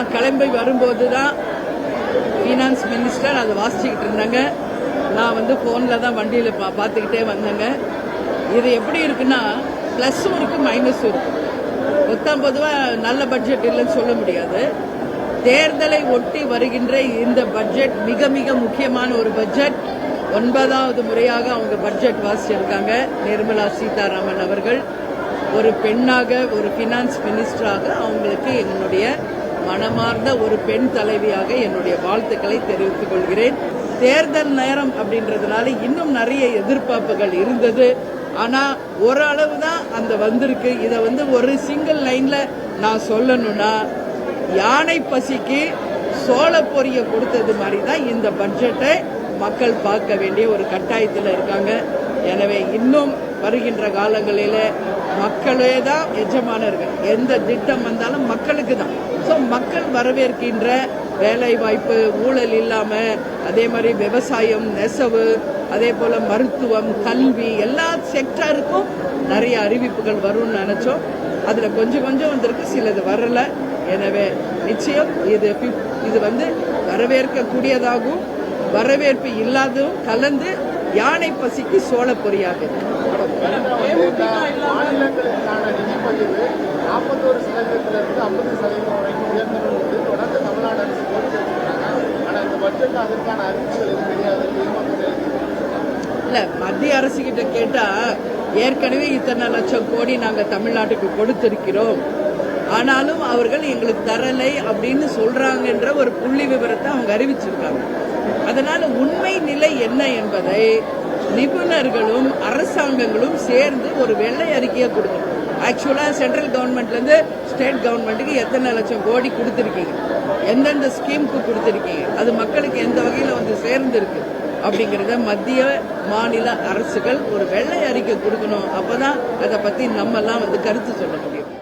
நான் கிளம்பி வரும்போது தான் ஃபினான்ஸ் மினிஸ்டர் அதை வாசிச்சுக்கிட்டு இருந்தாங்க. நான் ஃபோனில் தான் வண்டியில் பார்த்துக்கிட்டே வந்தேங்க. இது எப்படி இருக்குன்னா ப்ளஸ்ஸும் இருக்குது மைனஸும் இருக்குது. பொதுவாக நல்ல பட்ஜெட் இல்லைன்னு சொல்ல முடியாது. தேர்தலை ஒட்டி வருகின்ற இந்த பட்ஜெட் மிக மிக முக்கியமான ஒரு பட்ஜெட். 9வது முறையாக அவங்க பட்ஜெட் வாசிச்சிருக்காங்க. நிர்மலா சீதாராமன் அவர்கள் ஒரு பெண்ணாக, ஒரு ஃபினான்ஸ் மினிஸ்டராக அவங்களுக்கு என்னுடைய மனமார்ந்த ஒரு பெண் தலைவியாக என்னுடைய வாழ்த்துக்களை தெரிவித்துக் கொள்கிறேன். தேர்தல் நேரம் அப்படின்றதுனால இன்னும் நிறைய எதிர்பார்ப்புகள் இருந்தது. ஆனா ஓரளவு தான் அந்த வந்திருக்கு. இதை ஒரு சிங்கிள் லைன்ல நான் சொல்லணும்னா, யானை பசிக்கு சோள பொரிய கொடுத்தது மாதிரி தான் இந்த பட்ஜெட்டை மக்கள் பார்க்க வேண்டிய ஒரு கட்டாயத்தில் இருக்காங்க. எனவே இன்னும் வருகின்ற காலங்களில் மக்களே தான் எஜமானர்கள். எந்த திட்டம் வந்தாலும் மக்களுக்கு தான். ஸோ மக்கள் வரவேற்கின்ற வேலை வாய்ப்பு, ஊழல் இல்லாம, அதே மாதிரி விவசாயம், நெசவு, அதே போல மருத்துவம், கல்வி, எல்லா செக்டருக்கும் நிறைய அறிவிப்புகள் வரும்னு நினைச்சோம். அதுல கொஞ்சம் கொஞ்சம் வந்திருக்கு, சிலது வரல. எனவே நிச்சயம் இது வரவேற்கக்கூடியதாகவும் வரவேற்பு இல்லாததும் கலந்து யானை பசிக்கு சோள பொரியாக இல்ல. மத்திய அரசு கிட்ட கேட்டா ஏற்கனவே இத்தனை லட்சம் கோடி நாங்க தமிழ்நாட்டுக்கு கொடுத்திருக்கிறோம், ஆனாலும் அவர்கள் எங்களுக்கு தரலை அப்படின்னு சொல்றாங்கன்ற ஒரு புள்ளி விவரத்தை அவங்க அறிவிச்சிருக்காங்க. அதனால உண்மை நிலை என்ன என்பதை நிபுணர்களும் அரசாங்கங்களும் சேர்ந்து ஒரு வெள்ளை அறிக்கையை கொடுக்கணும். ஆக்சுவலா சென்ட்ரல் கவர்மெண்ட்ல இருந்து ஸ்டேட் கவர்மெண்ட்டுக்கு எத்தனை லட்சம் கோடி கொடுத்திருக்கீங்க, எந்தெந்த ஸ்கீமுக்கு கொடுத்திருக்கீங்க, அது மக்களுக்கு எந்த வகையில சேர்ந்திருக்கு அப்படிங்கறத மத்திய மாநில அரசுகள் ஒரு வெள்ளை அறிக்கை கொடுக்கணும். அப்பதான் அதை பத்தி நம்ம எல்லாம் கருத்து சொல்ல முடியும்.